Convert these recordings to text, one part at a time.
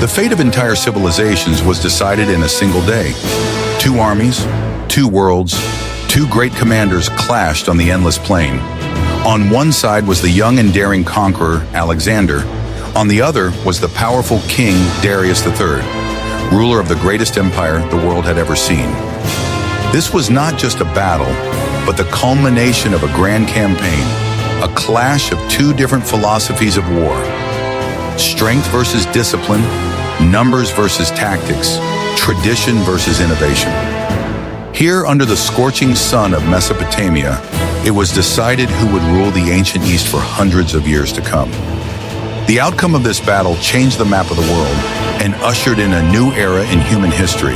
The fate of entire civilizations was decided in a single day. Two armies, two worlds, two great commanders clashed on the endless plain. On one side was the young and daring conqueror, Alexander. On the other was the powerful king, Darius III, ruler of the greatest empire the world had ever seen. This was not just a battle, but the culmination of a grand campaign, a clash of two different philosophies of war. Strength versus discipline, numbers versus tactics, tradition versus innovation. Here, under the scorching sun of Mesopotamia, it was decided who would rule the ancient East for hundreds of years to come. The outcome of this battle changed the map of the world and ushered in a new era in human history.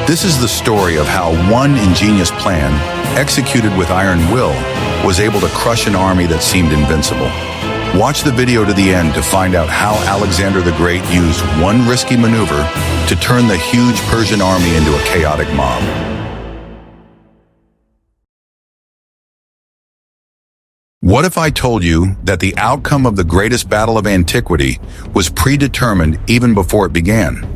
This is the story of how one ingenious plan, executed with iron will, was able to crush an army that seemed invincible. Watch the video to the end to find out how Alexander the Great used one risky maneuver to turn the huge Persian army into a chaotic mob. What if I told you that the outcome of the greatest battle of antiquity was predetermined even before it began?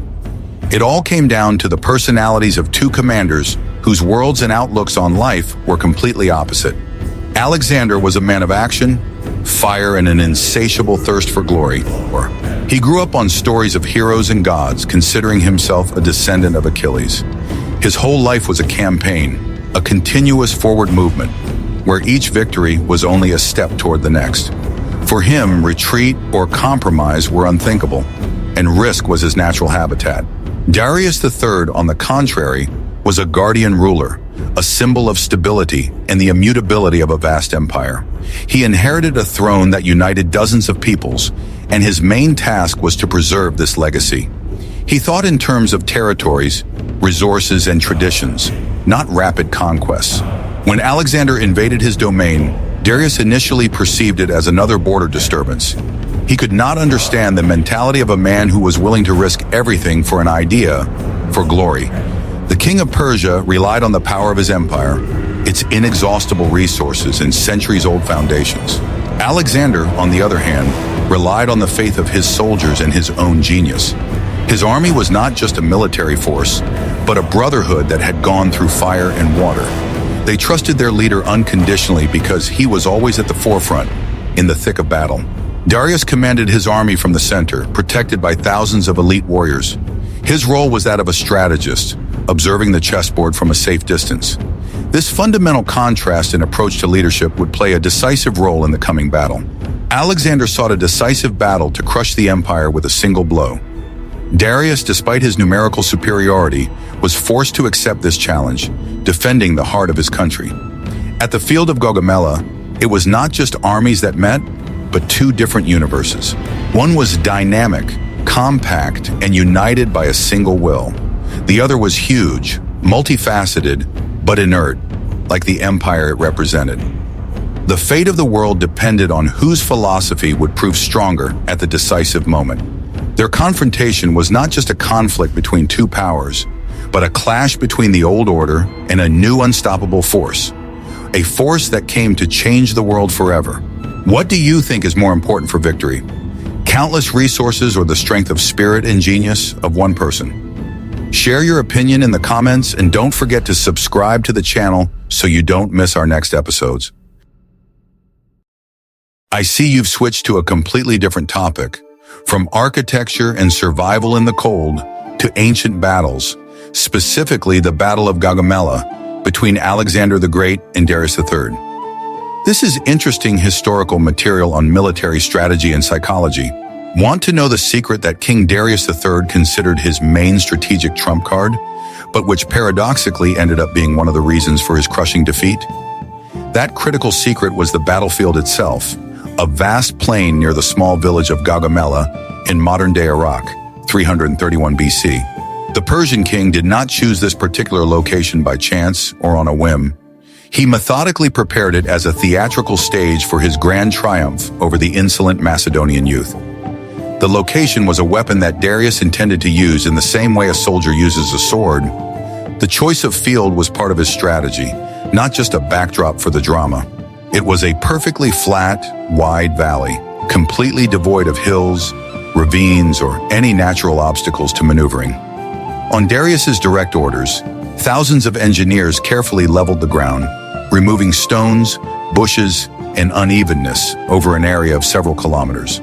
It all came down to the personalities of two commanders whose worlds and outlooks on life were completely opposite. Alexander was a man of action, fire, and an insatiable thirst for glory. He grew up on stories of heroes and gods, considering himself a descendant of Achilles. His whole life was a campaign, a continuous forward movement, where each victory was only a step toward the next. For him, retreat or compromise were unthinkable, and risk was his natural habitat. Darius III, on the contrary, was a guardian ruler, a symbol of stability and the immutability of a vast empire. He inherited a throne that united dozens of peoples, and his main task was to preserve this legacy. He thought in terms of territories, resources, and traditions, not rapid conquests. When Alexander invaded his domain, Darius initially perceived it as another border disturbance. He could not understand the mentality of a man who was willing to risk everything for an idea, for glory. The king of Persia relied on the power of his empire, its inexhaustible resources and centuries-old foundations. Alexander, on the other hand, relied on the faith of his soldiers and his own genius. His army was not just a military force, but a brotherhood that had gone through fire and water. They trusted their leader unconditionally because he was always at the forefront, in the thick of battle. Darius commanded his army from the center, protected by thousands of elite warriors. His role was that of a strategist, observing the chessboard from a safe distance. This fundamental contrast in approach to leadership would play a decisive role in the coming battle. Alexander sought a decisive battle to crush the empire with a single blow. Darius, despite his numerical superiority, was forced to accept this challenge, defending the heart of his country. At the field of Gaugamela, it was not just armies that met, but two different universes. One was dynamic, compact, and united by a single will. The other was huge, multifaceted, but inert, like the empire it represented. The fate of the world depended on whose philosophy would prove stronger at the decisive moment. Their confrontation was not just a conflict between two powers, but a clash between the old order and a new unstoppable force. A force that came to change the world forever. What do you think is more important for victory? Countless resources or the strength of spirit and genius of one person? Share your opinion in the comments and don't forget to subscribe to the channel so you don't miss our next episodes. I see you've switched to a completely different topic. From architecture and survival in the cold to ancient battles, specifically the Battle of Gaugamela between Alexander the Great and Darius III. This is interesting historical material on military strategy and psychology. Want to know the secret that King Darius III considered his main strategic trump card, but which paradoxically ended up being one of the reasons for his crushing defeat? That critical secret was the battlefield itself, a vast plain near the small village of Gaugamela in modern-day Iraq, 331 BC. The Persian king did not choose this particular location by chance or on a whim. He methodically prepared it as a theatrical stage for his grand triumph over the insolent Macedonian youth. The location was a weapon that Darius intended to use in the same way a soldier uses a sword. The choice of field was part of his strategy, not just a backdrop for the drama. It was a perfectly flat, wide valley, completely devoid of hills, ravines, or any natural obstacles to maneuvering. On Darius's direct orders, thousands of engineers carefully leveled the ground, removing stones, bushes, and unevenness over an area of several kilometers.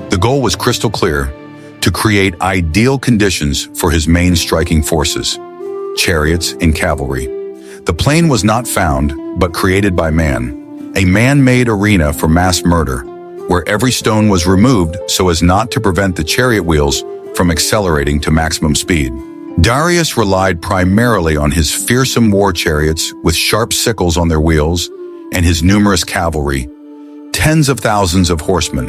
The goal was crystal clear: to create ideal conditions for his main striking forces, chariots and cavalry. The plain was not found, but created by man, a man-made arena for mass murder, where every stone was removed so as not to prevent the chariot wheels from accelerating to maximum speed. Darius relied primarily on his fearsome war chariots with sharp sickles on their wheels and his numerous cavalry, tens of thousands of horsemen.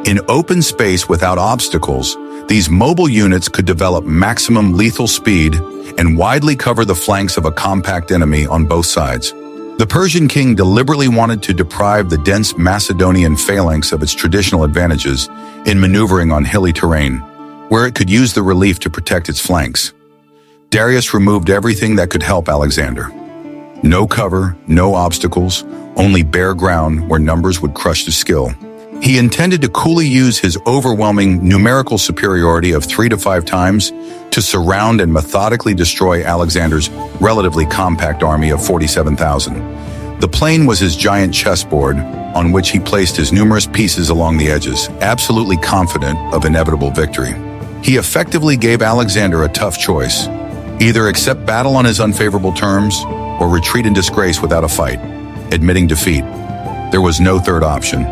In open space without obstacles, these mobile units could develop maximum lethal speed and widely cover the flanks of a compact enemy on both sides. The Persian king deliberately wanted to deprive the dense Macedonian phalanx of its traditional advantages in maneuvering on hilly terrain, where it could use the relief to protect its flanks. Darius removed everything that could help Alexander. No cover, no obstacles, only bare ground where numbers would crush the skill. He intended to coolly use his overwhelming numerical superiority of 3 to 5 times to surround and methodically destroy Alexander's relatively compact army of 47,000. The plain was his giant chessboard, on which he placed his numerous pieces along the edges, absolutely confident of inevitable victory. He effectively gave Alexander a tough choice: either accept battle on his unfavorable terms or retreat in disgrace without a fight, admitting defeat. There was no third option.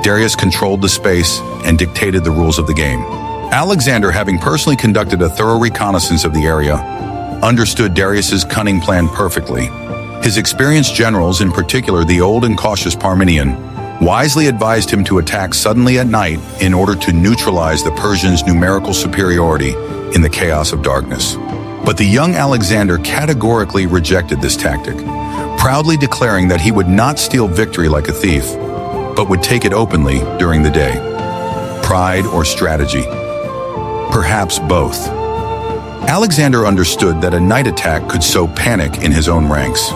Darius controlled the space and dictated the rules of the game. Alexander, having personally conducted a thorough reconnaissance of the area, understood Darius's cunning plan perfectly. His experienced generals, in particular the old and cautious Parmenion, wisely advised him to attack suddenly at night in order to neutralize the Persians' numerical superiority in the chaos of darkness. But the young Alexander categorically rejected this tactic, proudly declaring that he would not steal victory like a thief, but would take it openly during the day. Pride or strategy? Perhaps both. Alexander understood that a night attack could sow panic in his own ranks,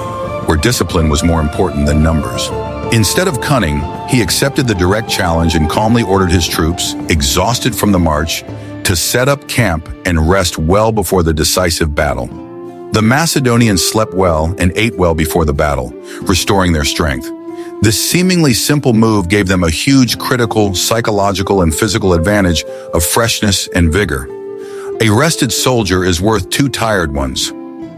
where discipline was more important than numbers. Instead of cunning, he accepted the direct challenge and calmly ordered his troops, exhausted from the march, to set up camp and rest well before the decisive battle. The Macedonians slept well and ate well before the battle, restoring their strength. This seemingly simple move gave them a huge critical, psychological, and physical advantage of freshness and vigor. A rested soldier is worth 2 tired ones.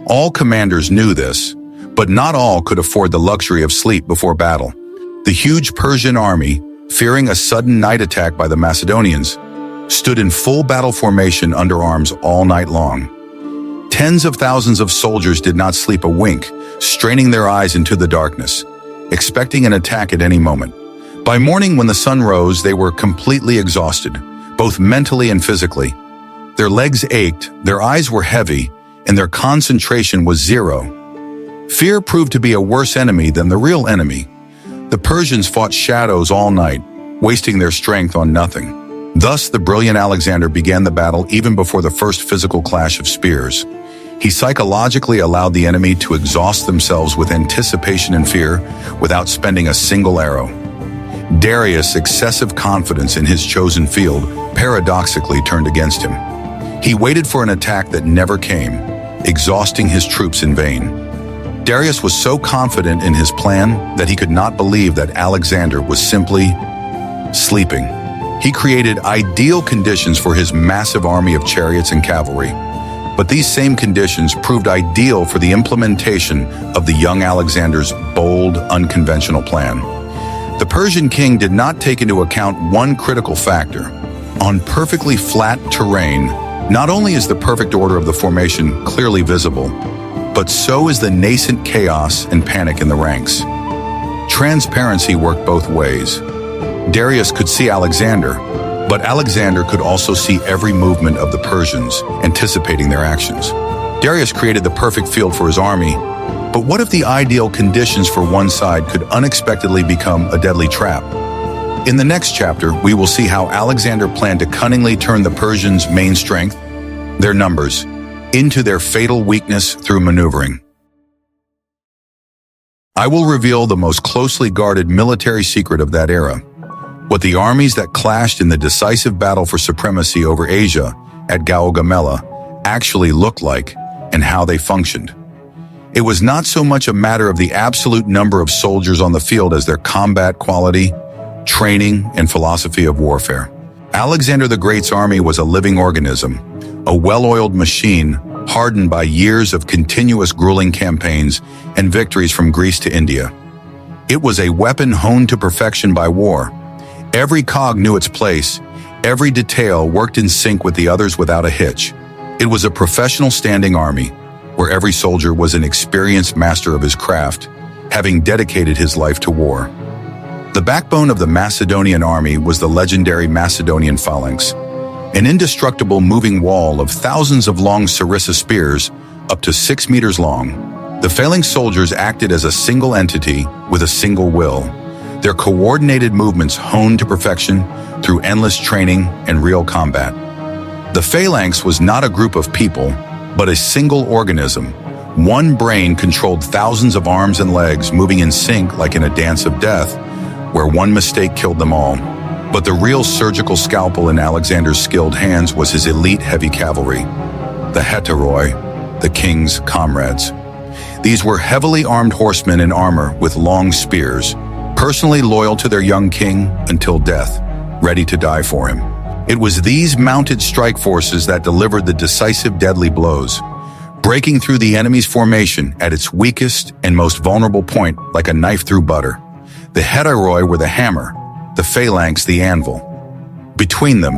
All commanders knew this, but not all could afford the luxury of sleep before battle. The huge Persian army, fearing a sudden night attack by the Macedonians, stood in full battle formation under arms all night long. Tens of thousands of soldiers did not sleep a wink, straining their eyes into the darkness, expecting an attack at any moment. By morning, when the sun rose, they were completely exhausted, both mentally and physically. Their legs ached, their eyes were heavy, and their concentration was zero. Fear proved to be a worse enemy than the real enemy. The Persians fought shadows all night, wasting their strength on nothing. Thus, the brilliant Alexander began the battle even before the first physical clash of spears. He psychologically allowed the enemy to exhaust themselves with anticipation and fear without spending a single arrow. Darius' excessive confidence in his chosen field paradoxically turned against him. He waited for an attack that never came, exhausting his troops in vain. Darius was so confident in his plan that he could not believe that Alexander was simply sleeping. He created ideal conditions for his massive army of chariots and cavalry, but these same conditions proved ideal for the implementation of the young Alexander's bold, unconventional plan. The Persian king did not take into account one critical factor. On perfectly flat terrain, not only is the perfect order of the formation clearly visible, but so is the nascent chaos and panic in the ranks. Transparency worked both ways. Darius could see Alexander, but Alexander could also see every movement of the Persians, anticipating their actions. Darius created the perfect field for his army, but what if the ideal conditions for one side could unexpectedly become a deadly trap? In the next chapter, we will see how Alexander planned to cunningly turn the Persians' main strength, their numbers, into their fatal weakness through maneuvering. I will reveal the most closely guarded military secret of that era. what the armies that clashed in the decisive battle for supremacy over Asia at Gaugamela actually looked like and how they functioned. It was not so much a matter of the absolute number of soldiers on the field as their combat quality, training, and philosophy of warfare. Alexander the Great's army was a living organism, a well-oiled machine hardened by years of continuous grueling campaigns and victories from Greece to India. It was a weapon honed to perfection by war. Every cog knew its place, every detail worked in sync with the others without a hitch. It was a professional standing army, where every soldier was an experienced master of his craft, having dedicated his life to war. The backbone of the Macedonian army was the legendary Macedonian phalanx, an indestructible moving wall of thousands of long sarissa spears up to 6 meters long. The phalanx soldiers acted as a single entity with a single will, their coordinated movements honed to perfection through endless training and real combat. The phalanx was not a group of people, but a single organism. One brain controlled thousands of arms and legs moving in sync like in a dance of death, where one mistake killed them all. But the real surgical scalpel in Alexander's skilled hands was his elite heavy cavalry, the heteroi, the king's comrades. These were heavily armed horsemen in armor with long spears, personally loyal to their young king until death, ready to die for him. It was these mounted strike forces that delivered the decisive deadly blows, breaking through the enemy's formation at its weakest and most vulnerable point like a knife through butter. The heteroi were the hammer, the phalanx the anvil. Between them,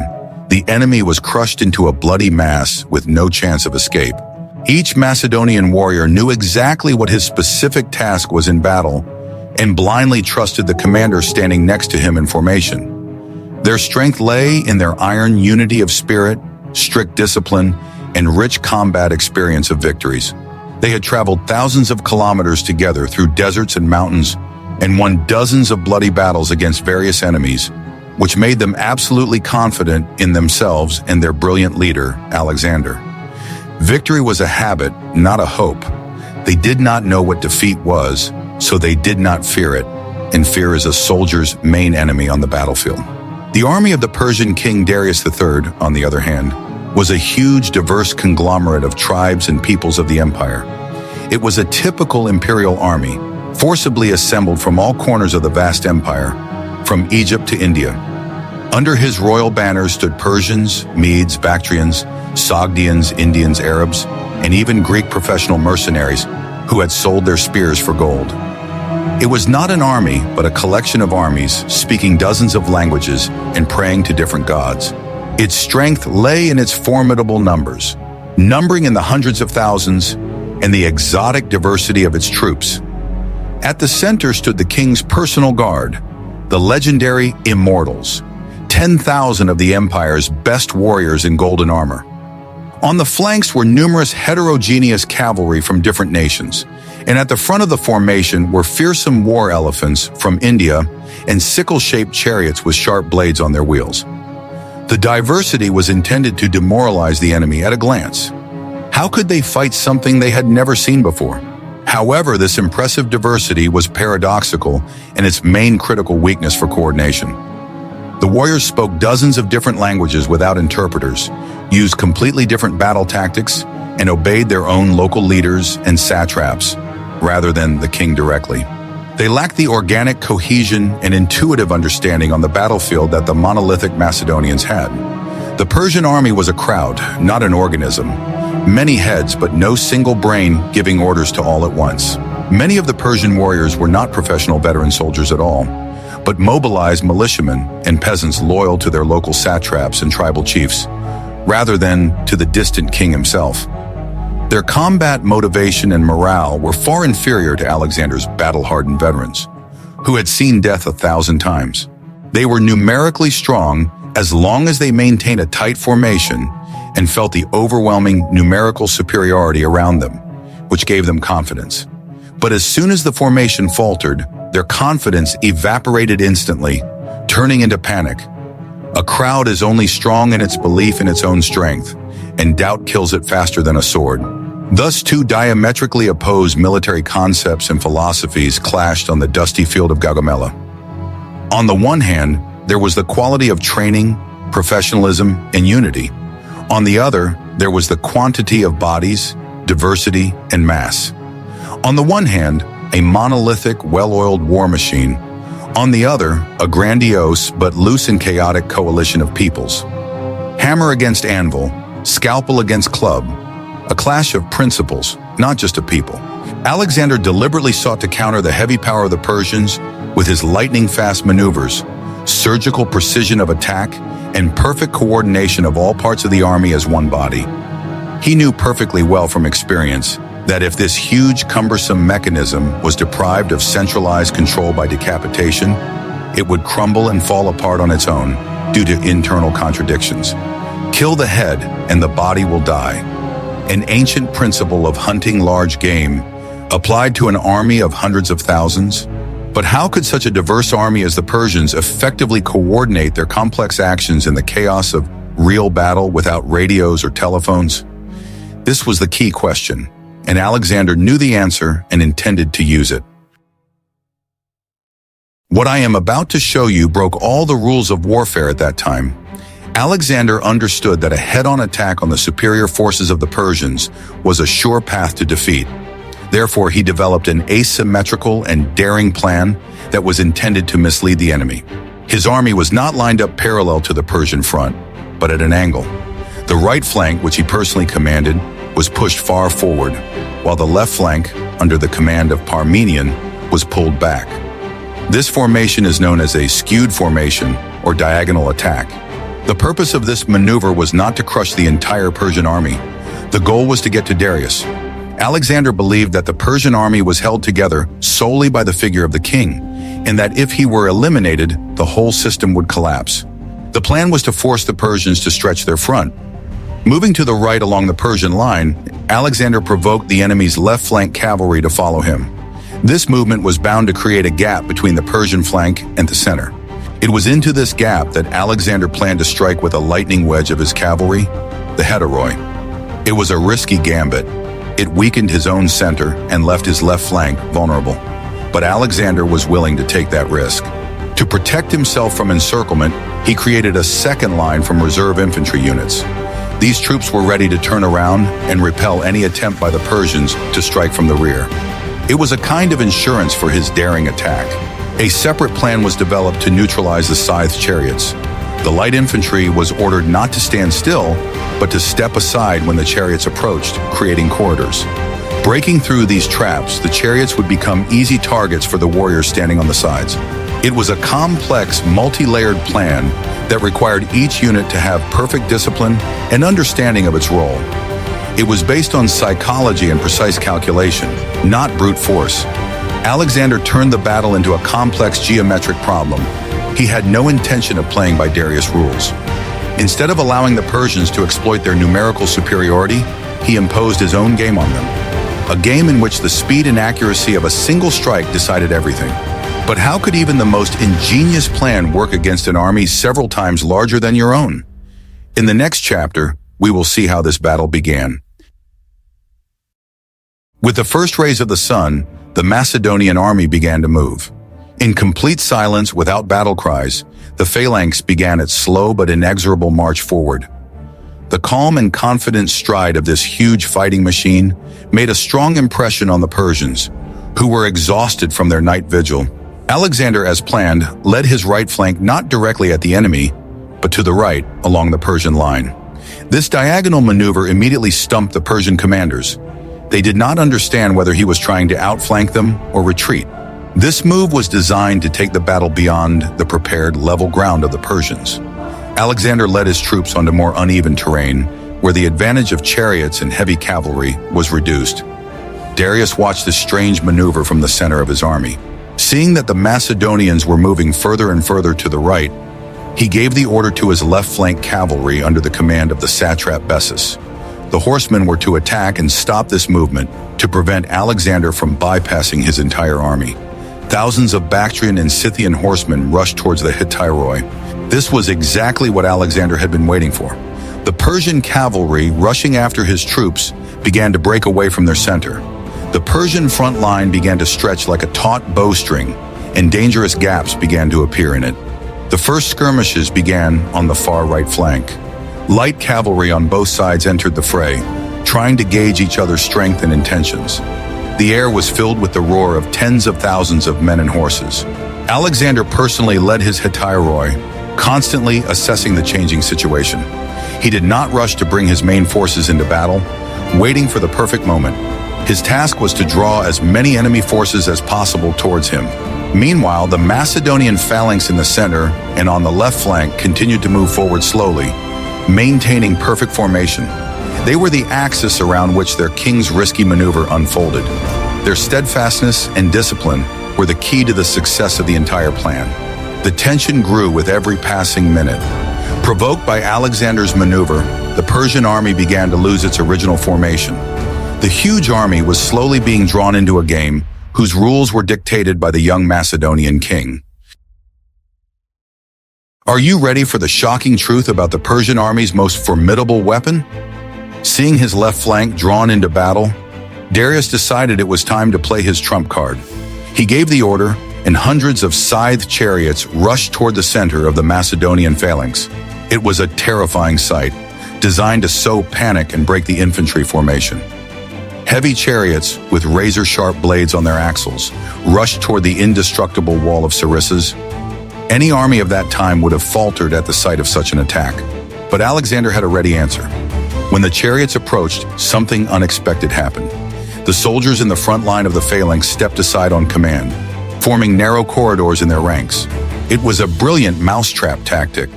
the enemy was crushed into a bloody mass with no chance of escape. Each Macedonian warrior knew exactly what his specific task was in battle and blindly trusted the commander standing next to him in formation. Their strength lay in their iron unity of spirit, strict discipline, and rich combat experience of victories. They had traveled thousands of kilometers together through deserts and mountains and won dozens of bloody battles against various enemies, which made them absolutely confident in themselves and their brilliant leader, Alexander. Victory was a habit, not a hope. They did not know what defeat was, so they did not fear it, and fear is a soldier's main enemy on the battlefield. The army of the Persian king Darius III, on the other hand, was a huge, diverse conglomerate of tribes and peoples of the empire. It was a typical imperial army, forcibly assembled from all corners of the vast empire, from Egypt to India. Under his royal banners stood Persians, Medes, Bactrians, Sogdians, Indians, Arabs, and even Greek professional mercenaries who had sold their spears for gold. It was not an army, but a collection of armies speaking dozens of languages and praying to different gods. Its strength lay in its formidable numbers, numbering in the hundreds of thousands, and the exotic diversity of its troops. At the center stood the king's personal guard, the legendary Immortals, 10,000 of the empire's best warriors in golden armor. On the flanks were numerous heterogeneous cavalry from different nations, and at the front of the formation were fearsome war elephants from India and sickle-shaped chariots with sharp blades on their wheels. The diversity was intended to demoralize the enemy at a glance. How could they fight something they had never seen before? However, this impressive diversity was paradoxical and its main critical weakness for coordination. The warriors spoke dozens of different languages without interpreters, used completely different battle tactics, and obeyed their own local leaders and satraps, rather than the king directly. They lacked the organic cohesion and intuitive understanding on the battlefield that the monolithic Macedonians had. The Persian army was a crowd, not an organism. Many heads, but no single brain giving orders to all at once. Many of the Persian warriors were not professional veteran soldiers at all, but mobilized militiamen and peasants loyal to their local satraps and tribal chiefs, rather than to the distant king himself. Their combat motivation and morale were far inferior to Alexander's battle-hardened veterans, who had seen death 1,000 times. They were numerically strong as long as they maintained a tight formation and felt the overwhelming numerical superiority around them, which gave them confidence. But as soon as the formation faltered, their confidence evaporated instantly, turning into panic. A crowd is only strong in its belief in its own strength, and doubt kills it faster than a sword. Thus, two diametrically opposed military concepts and philosophies clashed on the dusty field of Gaugamela. On the one hand, there was the quality of training, professionalism, and unity. On the other, there was the quantity of bodies, diversity, and mass. On the one hand, a monolithic, well-oiled war machine. On the other, a grandiose but loose and chaotic coalition of peoples. Hammer against anvil, scalpel against club, a clash of principles, not just of people. Alexander deliberately sought to counter the heavy power of the Persians with his lightning-fast maneuvers, surgical precision of attack, and perfect coordination of all parts of the army as one body. He knew perfectly well from experience that if this huge, cumbersome mechanism was deprived of centralized control by decapitation, it would crumble and fall apart on its own due to internal contradictions. Kill the head and the body will die. An ancient principle of hunting large game applied to an army of hundreds of thousands. But how could such a diverse army as the Persians effectively coordinate their complex actions in the chaos of real battle without radios or telephones? This was the key question, and Alexander knew the answer and intended to use it. What I am about to show you broke all the rules of warfare at that time. Alexander understood that a head-on attack on the superior forces of the Persians was a sure path to defeat. Therefore, he developed an asymmetrical and daring plan that was intended to mislead the enemy. His army was not lined up parallel to the Persian front, but at an angle. The right flank, which he personally commanded, was pushed far forward, while the left flank, under the command of Parmenion, was pulled back. This formation is known as a skewed formation or diagonal attack. The purpose of this maneuver was not to crush the entire Persian army. The goal was to get to Darius. Alexander believed that the Persian army was held together solely by the figure of the king, and that if he were eliminated, the whole system would collapse. The plan was to force the Persians to stretch their front. Moving to the right along the Persian line, Alexander provoked the enemy's left flank cavalry to follow him. This movement was bound to create a gap between the Persian flank and the center. It was into this gap that Alexander planned to strike with a lightning wedge of his cavalry, the heteroi. It was a risky gambit. It weakened his own center and left his left flank vulnerable. But Alexander was willing to take that risk. To protect himself from encirclement, he created a second line from reserve infantry units. These troops were ready to turn around and repel any attempt by the Persians to strike from the rear. It was a kind of insurance for his daring attack. A separate plan was developed to neutralize the scythe chariots. The light infantry was ordered not to stand still, but to step aside when the chariots approached, creating corridors. Breaking through these traps, the chariots would become easy targets for the warriors standing on the sides. It was a complex, multi-layered plan that required each unit to have perfect discipline and understanding of its role. It was based on psychology and precise calculation, not brute force. Alexander turned the battle into a complex geometric problem. He had no intention of playing by Darius' rules. Instead of allowing the Persians to exploit their numerical superiority, he imposed his own game on them. A game in which the speed and accuracy of a single strike decided everything. But how could even the most ingenious plan work against an army several times larger than your own? In the next chapter, we will see how this battle began. With the first rays of the sun, the Macedonian army began to move. In complete silence, without battle cries, the phalanx began its slow but inexorable march forward. The calm and confident stride of this huge fighting machine made a strong impression on the Persians, who were exhausted from their night vigil. Alexander, as planned, led his right flank not directly at the enemy, but to the right along the Persian line. This diagonal maneuver immediately stumped the Persian commanders. They did not understand whether he was trying to outflank them or retreat. This move was designed to take the battle beyond the prepared level ground of the Persians. Alexander led his troops onto more uneven terrain, where the advantage of chariots and heavy cavalry was reduced. Darius watched this strange maneuver from the center of his army. Seeing that the Macedonians were moving further and further to the right, he gave the order to his left flank cavalry under the command of the satrap Bessus. The horsemen were to attack and stop this movement to prevent Alexander from bypassing his entire army. Thousands of Bactrian and Scythian horsemen rushed towards the Hittyroi. This was exactly what Alexander had been waiting for. The Persian cavalry, rushing after his troops, began to break away from their center. The Persian front line began to stretch like a taut bowstring, and dangerous gaps began to appear in it. The first skirmishes began on the far right flank. Light cavalry on both sides entered the fray, trying to gauge each other's strength and intentions. The air was filled with the roar of tens of thousands of men and horses. Alexander personally led his hetairoi, constantly assessing the changing situation. He did not rush to bring his main forces into battle, waiting for the perfect moment. His task was to draw as many enemy forces as possible towards him. Meanwhile, the Macedonian phalanx in the center and on the left flank continued to move forward slowly, maintaining perfect formation. They were the axis around which their king's risky maneuver unfolded. Their steadfastness and discipline were the key to the success of the entire plan. The tension grew with every passing minute. Provoked by Alexander's maneuver, the Persian army began to lose its original formation. The huge army was slowly being drawn into a game whose rules were dictated by the young Macedonian king. Are you ready for the shocking truth about the Persian army's most formidable weapon? Seeing his left flank drawn into battle, Darius decided it was time to play his trump card. He gave the order, and hundreds of scythed chariots rushed toward the center of the Macedonian phalanx. It was a terrifying sight, designed to sow panic and break the infantry formation. Heavy chariots with razor-sharp blades on their axles rushed toward the indestructible wall of sarissas. Any army of that time would have faltered at the sight of such an attack. But Alexander had a ready answer. When the chariots approached, something unexpected happened. The soldiers in the front line of the phalanx stepped aside on command, forming narrow corridors in their ranks. It was a brilliant mousetrap tactic.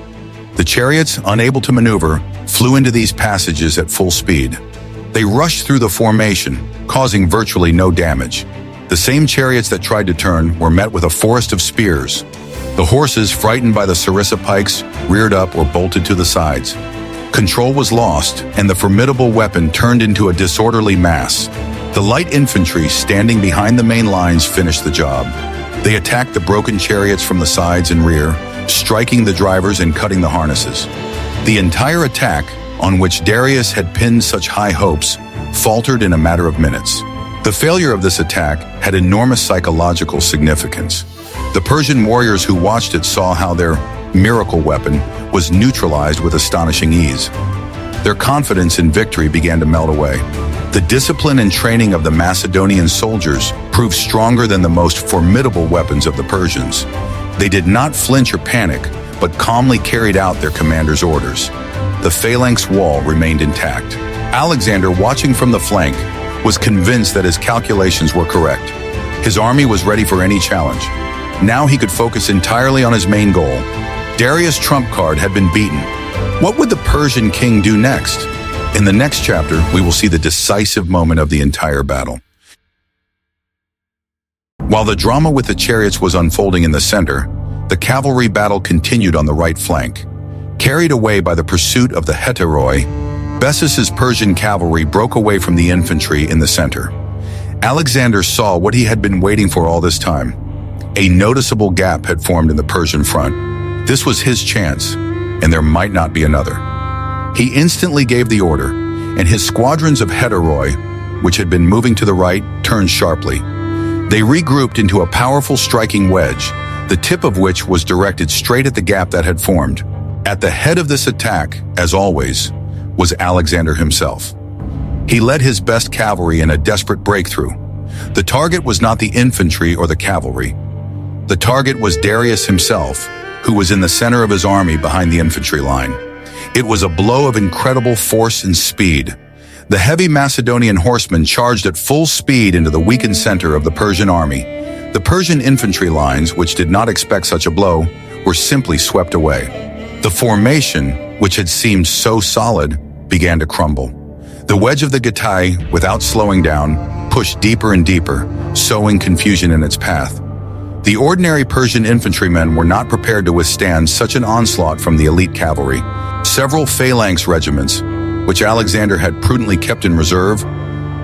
The chariots, unable to maneuver, flew into these passages at full speed. They rushed through the formation, causing virtually no damage. The same chariots that tried to turn were met with a forest of spears. The horses, frightened by the sarissa pikes, reared up or bolted to the sides. Control was lost, and the formidable weapon turned into a disorderly mass. The light infantry standing behind the main lines finished the job. They attacked the broken chariots from the sides and rear, striking the drivers and cutting the harnesses. The entire attack, on which Darius had pinned such high hopes, faltered in a matter of minutes. The failure of this attack had enormous psychological significance. The Persian warriors who watched it saw how their miracle weapon was neutralized with astonishing ease. Their confidence in victory began to melt away. The discipline and training of the Macedonian soldiers proved stronger than the most formidable weapons of the Persians. They did not flinch or panic, but calmly carried out their commander's orders. The phalanx wall remained intact. Alexander, watching from the flank, was convinced that his calculations were correct. His army was ready for any challenge. Now he could focus entirely on his main goal. Darius' trump card had been beaten. What would the Persian king do next? In the next chapter, we will see the decisive moment of the entire battle. While the drama with the chariots was unfolding in the center, the cavalry battle continued on the right flank. Carried away by the pursuit of the hetairoi, Bessus's Persian cavalry broke away from the infantry in the center. Alexander saw what he had been waiting for all this time. A noticeable gap had formed in the Persian front. This was his chance, and there might not be another. He instantly gave the order, and his squadrons of hetairoi, which had been moving to the right, turned sharply. They regrouped into a powerful striking wedge, the tip of which was directed straight at the gap that had formed. At the head of this attack, as always, was Alexander himself. He led his best cavalry in a desperate breakthrough. The target was not the infantry or the cavalry. The target was Darius himself, who was in the center of his army behind the infantry line. It was a blow of incredible force and speed. The heavy Macedonian horsemen charged at full speed into the weakened center of the Persian army. The Persian infantry lines, which did not expect such a blow, were simply swept away. The formation, which had seemed so solid, began to crumble. The wedge of the Gautai, without slowing down, pushed deeper and deeper, sowing confusion in its path. The ordinary Persian infantrymen were not prepared to withstand such an onslaught from the elite cavalry. Several phalanx regiments, which Alexander had prudently kept in reserve,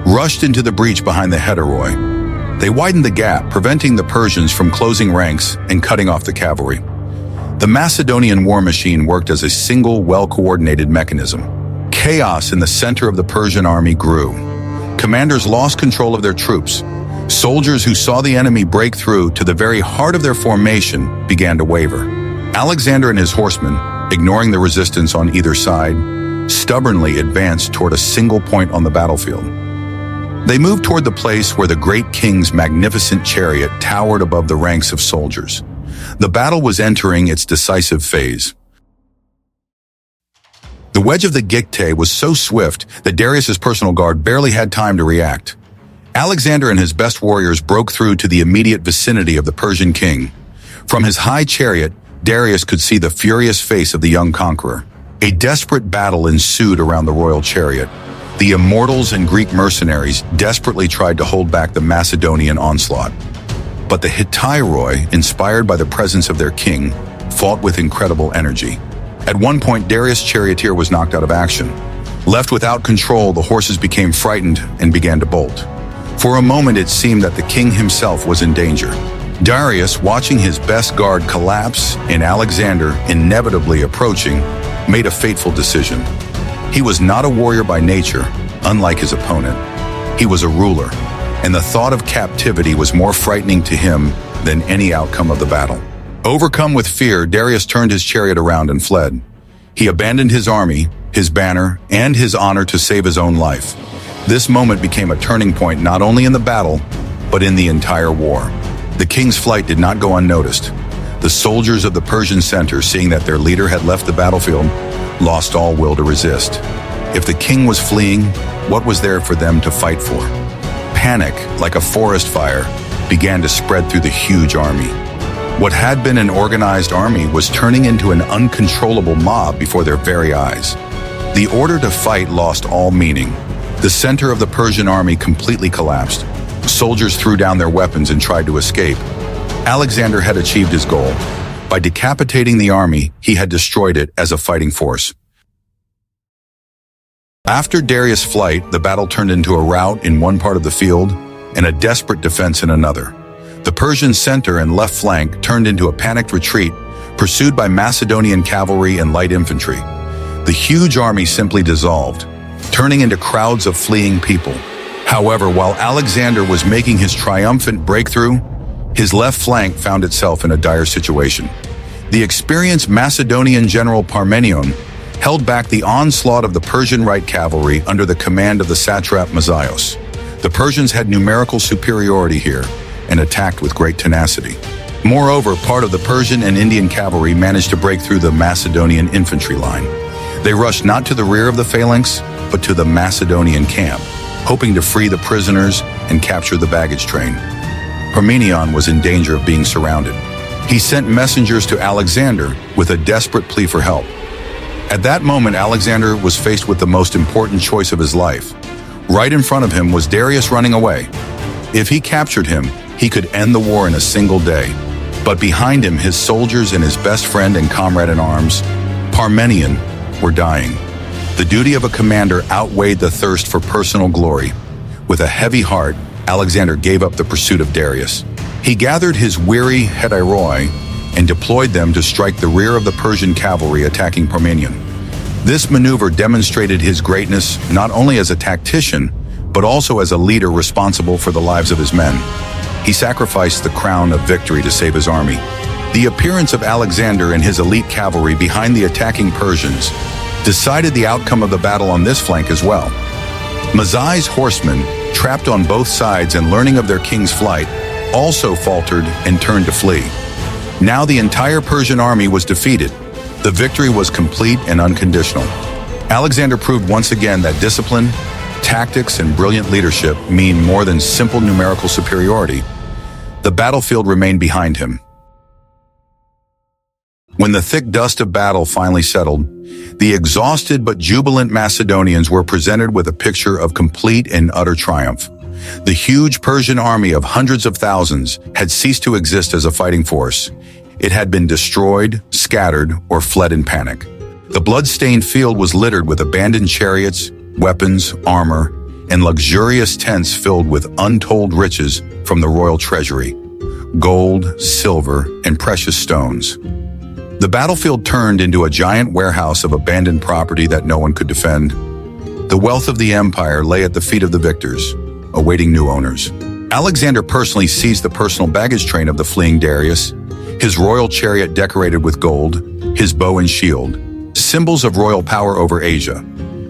rushed into the breach behind the hetairoi. They widened the gap, preventing the Persians from closing ranks and cutting off the cavalry. The Macedonian war machine worked as a single, well-coordinated mechanism. Chaos in the center of the Persian army grew. Commanders lost control of their troops. Soldiers who saw the enemy break through to the very heart of their formation began to waver. Alexander and his horsemen, ignoring the resistance on either side, stubbornly advanced toward a single point on the battlefield. They moved toward the place where the great king's magnificent chariot towered above the ranks of soldiers. The battle was entering its decisive phase. The wedge of the Gictae was so swift that Darius's personal guard barely had time to react. Alexander and his best warriors broke through to the immediate vicinity of the Persian king. From his high chariot, Darius could see the furious face of the young conqueror. A desperate battle ensued around the royal chariot. The immortals and Greek mercenaries desperately tried to hold back the Macedonian onslaught. But the Hittite, inspired by the presence of their king, fought with incredible energy. At one point, Darius' charioteer was knocked out of action. Left without control, the horses became frightened and began to bolt. For a moment, it seemed that the king himself was in danger. Darius, watching his best guard collapse and Alexander inevitably approaching, made a fateful decision. He was not a warrior by nature, unlike his opponent. He was a ruler, and the thought of captivity was more frightening to him than any outcome of the battle. Overcome with fear, Darius turned his chariot around and fled. He abandoned his army, his banner, and his honor to save his own life. This moment became a turning point not only in the battle, but in the entire war. The king's flight did not go unnoticed. The soldiers of the Persian center, seeing that their leader had left the battlefield, lost all will to resist. If the king was fleeing, what was there for them to fight for? Panic, like a forest fire, began to spread through the huge army. What had been an organized army was turning into an uncontrollable mob before their very eyes. The order to fight lost all meaning. The center of the Persian army completely collapsed. Soldiers threw down their weapons and tried to escape. Alexander had achieved his goal. By decapitating the army, he had destroyed it as a fighting force. After Darius' flight, the battle turned into a rout in one part of the field and a desperate defense in another. The Persian center and left flank turned into a panicked retreat, pursued by Macedonian cavalry and light infantry. The huge army simply dissolved, turning into crowds of fleeing people. However, while Alexander was making his triumphant breakthrough, his left flank found itself in a dire situation. The experienced Macedonian general Parmenion held back the onslaught of the Persian right cavalry under the command of the satrap Mazaios. The Persians had numerical superiority here and attacked with great tenacity. Moreover, part of the Persian and Indian cavalry managed to break through the Macedonian infantry line. They rushed not to the rear of the phalanx, but to the Macedonian camp, hoping to free the prisoners and capture the baggage train. Parmenion was in danger of being surrounded. He sent messengers to Alexander with a desperate plea for help. At that moment, Alexander was faced with the most important choice of his life. Right in front of him was Darius running away. If he captured him, he could end the war in a single day. But behind him, his soldiers and his best friend and comrade in arms, Parmenion, were dying. The duty of a commander outweighed the thirst for personal glory. With a heavy heart, Alexander gave up the pursuit of Darius. He gathered his weary Hetairoi and deployed them to strike the rear of the Persian cavalry attacking Parmenion. This maneuver demonstrated his greatness not only as a tactician, but also as a leader responsible for the lives of his men. He sacrificed the crown of victory to save his army. The appearance of Alexander and his elite cavalry behind the attacking Persians decided the outcome of the battle on this flank as well. Mazai's horsemen, trapped on both sides and learning of their king's flight, also faltered and turned to flee. Now the entire Persian army was defeated. The victory was complete and unconditional. Alexander proved once again that discipline, tactics, and brilliant leadership mean more than simple numerical superiority. The battlefield remained behind him. When the thick dust of battle finally settled, the exhausted but jubilant Macedonians were presented with a picture of complete and utter triumph. The huge Persian army of hundreds of thousands had ceased to exist as a fighting force. It had been destroyed, scattered, or fled in panic. The blood-stained field was littered with abandoned chariots, weapons, armor, and luxurious tents filled with untold riches from the royal treasury: gold, silver, and precious stones. The battlefield turned into a giant warehouse of abandoned property that no one could defend. The wealth of the empire lay at the feet of the victors, awaiting new owners. Alexander personally seized the personal baggage train of the fleeing Darius. his royal chariot decorated with gold, his bow and shield, symbols of royal power over Asia.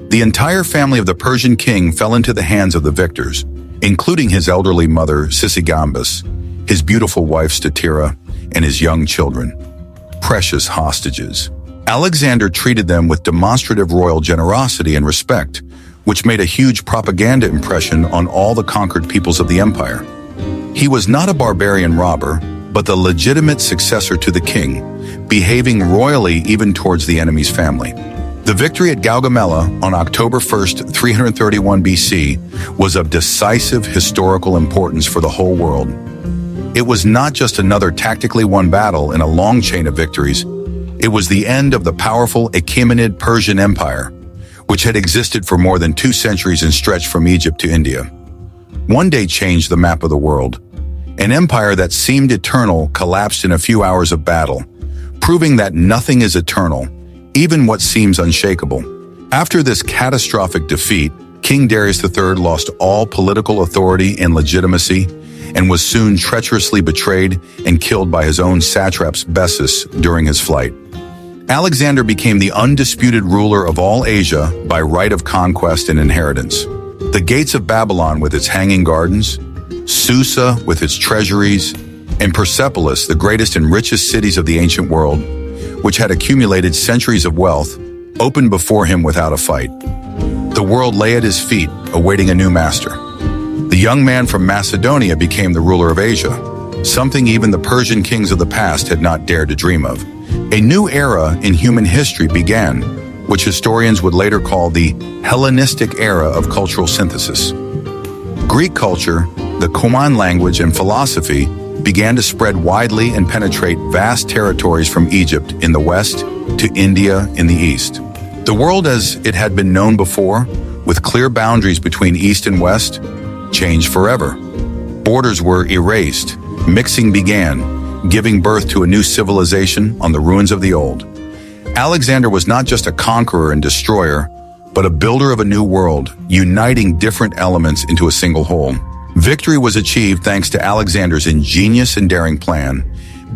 The entire family of the Persian king fell into the hands of the victors, including his elderly mother, Sisigambis, his beautiful wife, Statira, and his young children, precious hostages. Alexander treated them with demonstrative royal generosity and respect, which made a huge propaganda impression on all the conquered peoples of the empire. He was not a barbarian robber, but the legitimate successor to the king, behaving royally even towards the enemy's family. The victory at Gaugamela on October 1st, 331 BC, was of decisive historical importance for the whole world. It was not just another tactically won battle in a long chain of victories. It was the end of the powerful Achaemenid Persian Empire, which had existed for more than 2 centuries and stretched from Egypt to India. One day changed the map of the world. An empire that seemed eternal collapsed in a few hours of battle, proving that nothing is eternal, even what seems unshakable. After this catastrophic defeat, King Darius III lost all political authority and legitimacy and was soon treacherously betrayed and killed by his own satraps Bessus during his flight. Alexander became the undisputed ruler of all Asia by right of conquest and inheritance. The gates of Babylon with its hanging gardens, Susa with its treasuries, and Persepolis, the greatest and richest cities of the ancient world, which had accumulated centuries of wealth, opened before him without a fight. The world lay at his feet, awaiting a new master. The young man from Macedonia became the ruler of Asia, something even the Persian kings of the past had not dared to dream of. A new era in human history began, which historians would later call the Hellenistic era of cultural synthesis. Greek culture, the Koine language, and philosophy began to spread widely and penetrate vast territories from Egypt in the west to India in the east. The world as it had been known before, with clear boundaries between east and west, changed forever. Borders were erased, mixing began, giving birth to a new civilization on the ruins of the old. Alexander was not just a conqueror and destroyer, but a builder of a new world, uniting different elements into a single whole. Victory was achieved thanks to Alexander's ingenious and daring plan,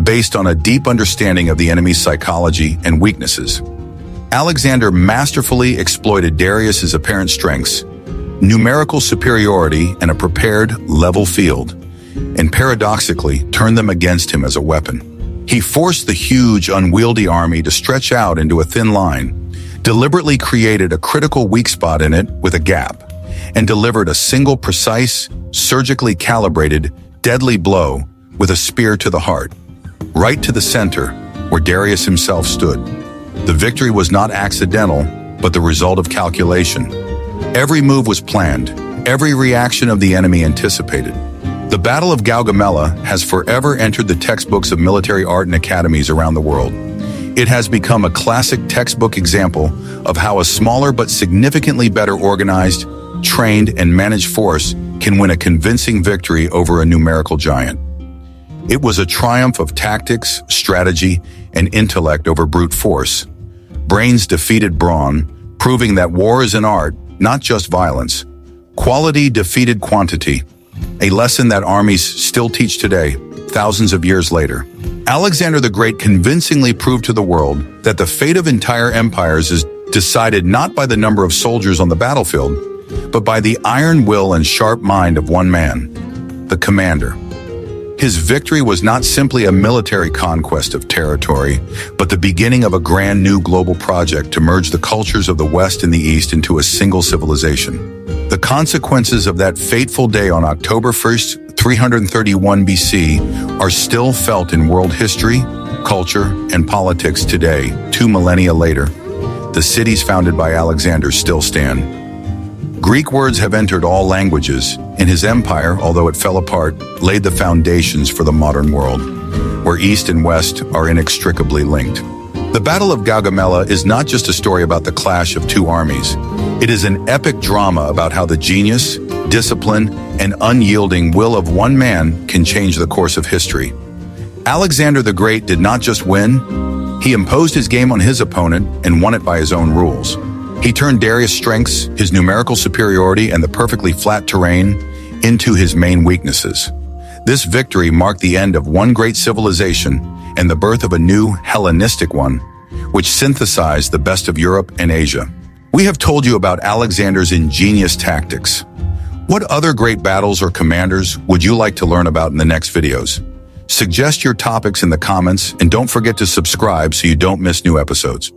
based on a deep understanding of the enemy's psychology and weaknesses. Alexander masterfully exploited Darius's apparent strengths, numerical superiority, and a prepared, level field, and paradoxically turned them against him as a weapon. He forced the huge, unwieldy army to stretch out into a thin line, deliberately created a critical weak spot in it with a gap, and delivered a single precise, surgically calibrated, deadly blow with a spear to the heart, right to the center where Darius himself stood. The victory was not accidental, but the result of calculation. Every move was planned, every reaction of the enemy anticipated. The Battle of Gaugamela has forever entered the textbooks of military art and academies around the world. It has become a classic textbook example of how a smaller but significantly better organized, trained, and managed force can win a convincing victory over a numerical giant. It was a triumph of tactics, strategy, and intellect over brute force. Brains defeated brawn, proving that war is an art, not just violence. Quality defeated quantity, a lesson that armies still teach today, thousands of years later. Alexander the Great convincingly proved to the world that the fate of entire empires is decided not by the number of soldiers on the battlefield, but by the iron will and sharp mind of one man, the commander. His victory was not simply a military conquest of territory, but the beginning of a grand new global project to merge the cultures of the West and the East into a single civilization. The consequences of that fateful day on October 1st, 331 BC are still felt in world history, culture, and politics today, 2 millennia later. The cities founded by Alexander still stand. Greek words have entered all languages, and his empire, although it fell apart, laid the foundations for the modern world, where East and West are inextricably linked. The Battle of Gaugamela is not just a story about the clash of 2 armies. It is an epic drama about how the genius, discipline, and unyielding will of one man can change the course of history. Alexander the Great did not just win, he imposed his game on his opponent and won it by his own rules. He turned Darius' strengths, his numerical superiority, and the perfectly flat terrain into his main weaknesses. This victory marked the end of one great civilization and the birth of a new Hellenistic one, which synthesized the best of Europe and Asia. We have told you about Alexander's ingenious tactics. What other great battles or commanders would you like to learn about in the next videos? Suggest your topics in the comments and don't forget to subscribe so you don't miss new episodes.